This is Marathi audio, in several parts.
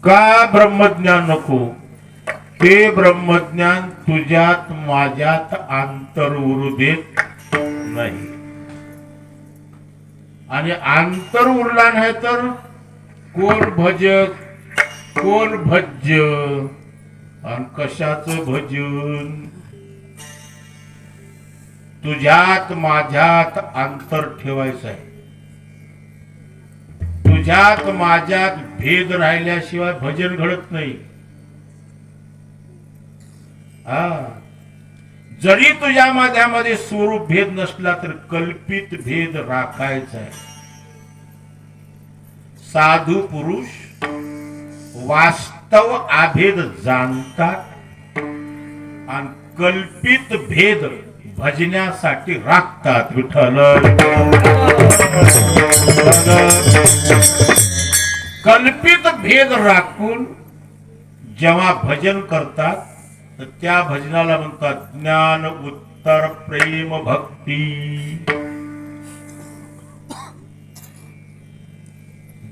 का ब्रह्मज्ञान नको? ते ब्रह्मज्ञान तुझ्यात माझ्यात अंतर उरू देत नाही. आणि अंतर उरला नाही तर कोण भजक, कोण भज्य आणि कशाचं भजन? तुझ्यात माझ्यात अंतर ठेवायचं आहे. तुझ्यात माझ्यात भेद राहिल्याशिवाय भजन घडत नाही. जरी तुझ्या माझ्यामध्ये स्वरूप भेद नसला तर कल्पित भेद राखायचा आहे. साधू पुरुष वास्तव अभेद जाणतात आणि कल्पित भेद भजण्यासाठी राखतात. विठ्ठल कल्पित भेद राखून जेव्हा भजन करतात तर त्या भजनाला म्हणतात ज्ञान उत्तर प्रेम भक्ती.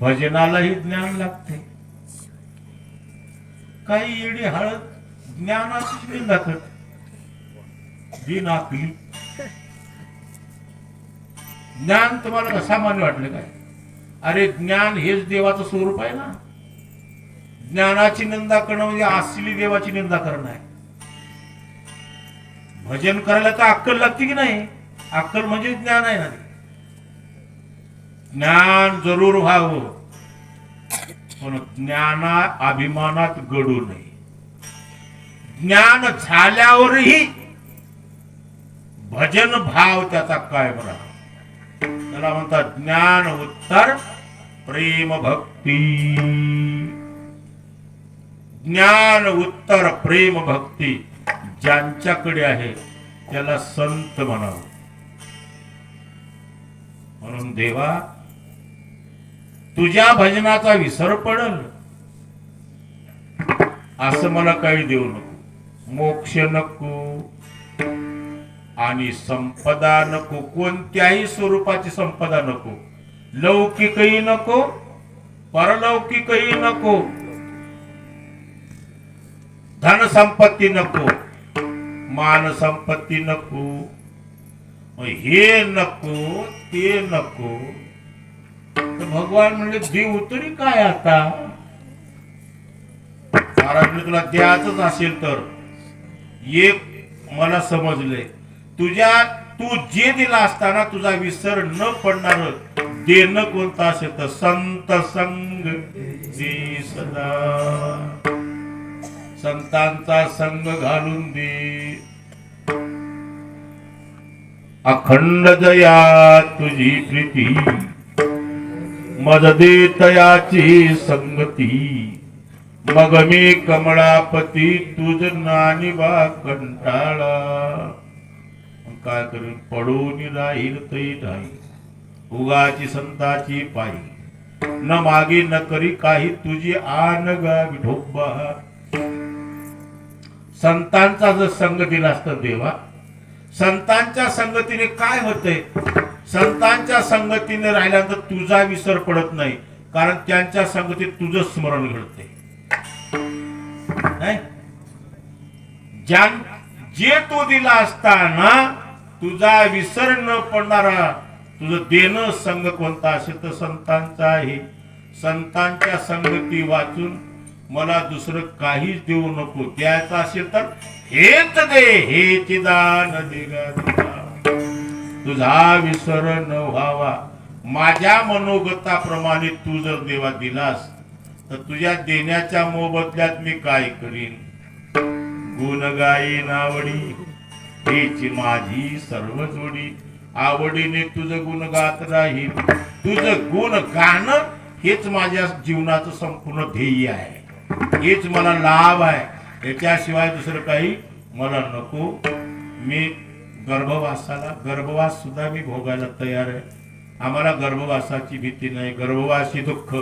भजनालाही ज्ञान लागते. काही येडी हळद ज्ञानाची निंदा करते. जी नाकली ज्ञान तुम्हाला असामान्य वाटले काय? अरे ज्ञान हेच देवाचं स्वरूप आहे ना. ज्ञानाची निंदा करणं म्हणजे असली देवाची निंदा करणं आहे. भजन करायला तर अक्कल लागते की नाही? अक्कल म्हणजे ज्ञान आहे ना. ज्ञान जरूर व्हावं पण ज्ञाना अभिमानात गडू नये. ज्ञान झाल्यावरही भजन भाव त्याचा कायम राहा. त्याला म्हणतात ज्ञान उत्तर प्रेम भक्ती. ज्ञान उत्तर प्रेम भक्ती ज्यांच्याकडे आहे त्याला संत म्हणावं. म्हणून देवा तुझ्या भजनाचा विसर पडल असं मला काही देऊ नको. मोक्ष नको आणि संपदा नको. कोणत्याही स्वरूपाची संपदा नको. लौकिकही नको, परलौकिकही नको, धन संपत्ती नको, मान संपत्ती नको, हे नको ते नको. तर भगवान म्हणले देव तरी काय आता? महाराज तुला द्यायचंच असेल तर एक मला समजलंय. तू जे दिला असताना तुझा विसर न पडणार देणं कोणतं असेल तर संत संग दे सदा. संतांचा संग घालून दे. अखंड दया तुझी प्रीती मद दे तयाची संगती. मग मी कमळापती तुझ नानिबा कंटाळा. काय करून पडून राहील तरी नाही उगाची संताची पायी. न मागे न करी काही तुझी आन गा विठोबा. संतांचा जर संग दिला असता देवा, संतांच्या संगतीने काय होतंय? संतांच्या संगतीने राहिल्यानंतर तुझा विसर पडत नाही. कारण त्यांच्या संगतीत तुझं स्मरण घडते. जे तू दिला असताना तुझा विसर न पडणारा तुझं देणं संग कोणता असेल तर संतांचा आहे. संतांच्या संगती वाचून मला दुसरं काहीच देऊ नको. द्यायचं असेल तर हेच दे. हेच दान दिगा. तुझा विसर न व्हावा. माझ्या मनोगताप्रमाणे तू जर देवा दिलास तर तुझ्या देण्याच्या मोबदल्यात मी काय करीन? गुण गायीन आवडी हेची माझी सर्व जोडी. आवडीने तुझं गुण गात राहील. तुझं गुण गाणं हेच माझ्या जीवनाचं संपूर्ण ध्येय आहे. हेच मला लाभ आहे. याच्याशिवाय दुसरं काही मला नको. मी गर्भवास सुद्धा मी भोगायला तयार आहे. आम्हाला गर्भवासाची भीती नाही. गर्भवासी दुःख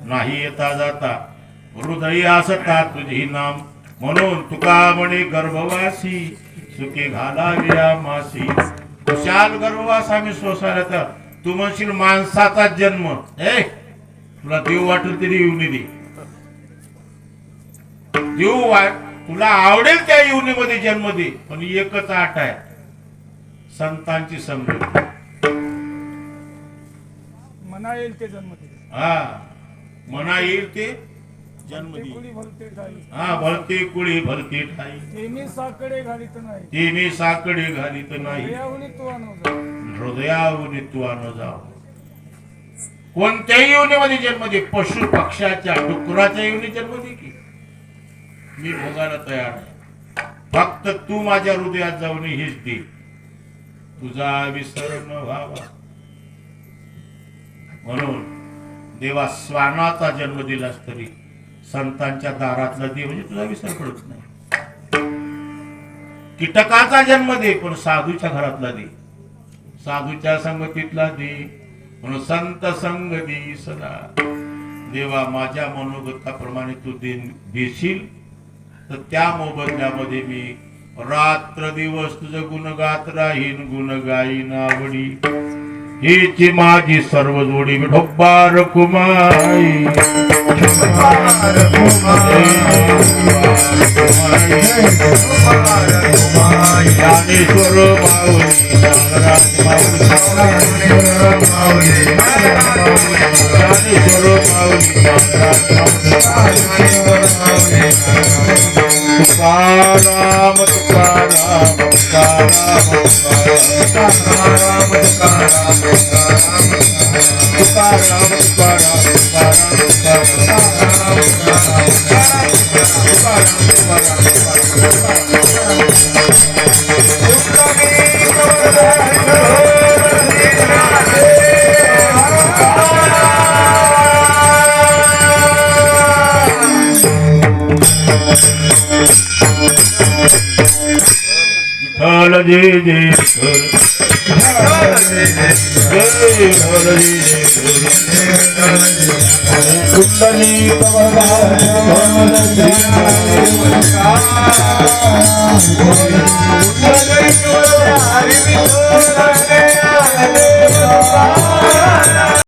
नाही येता जाता. हृदयी असता तुझी नाम. म्हणून तुका म्हणे गर्भवासी सुखी घालाविया मासी. खुशाल गर्भवास आम्ही सोसायला तर तू म्हणशील माणसाचा जन्म तुला देव वाटेल तरी येऊन दे. देऊ तुला आवडेल त्या योनीमध्ये जन्म दे, पण एकच आठ आहे, संतांची संगती. मना येईल ते जन्म दे. हा, मना येईल ते जन्म दे. कुळी भलते ठाई. हा, भलते कुळी भलते ठाई. तेनी साकडे घालीत नाही. तिने साकडे घालीत नाही. हृदयाहुनी तू आणव जा. हृदयाहून तू आण जाव. कोणत्याही योनीमध्ये जन्म दे, पशु पक्षाच्या डुकराच्या योनी जन्म दे की, मी भोगायला तयार आहे. फक्त तू माझ्या हृदयात जाऊन हेच दे, तुझा विसर न व्हावा. म्हणून देवा श्वानाचा जन्म दिलास तरी संतांच्या दारातला दे, म्हणजे तुझा विसर पडत नाही. कीटकाचा जन्म दे, पण साधूच्या घरातला दे, साधूच्या संगतीतला दे, म्हणून संत संग दे सदा. देवा माझ्या मनोगताप्रमाणे तू देशील तर त्या मोबदल्यामध्ये मी रात्र दिवस तुझं गुण गात राहीन, गुण गाईन आवडी. हीची माझी सर्व जोडी विठोबार कुमाई. ज्ञानेश्वर माऊली नागराज माऊली, ज्ञानेश्वर माऊली नागराज तुकाराम तुकाराम तुकाराम तुकाराम जय जय कुंडली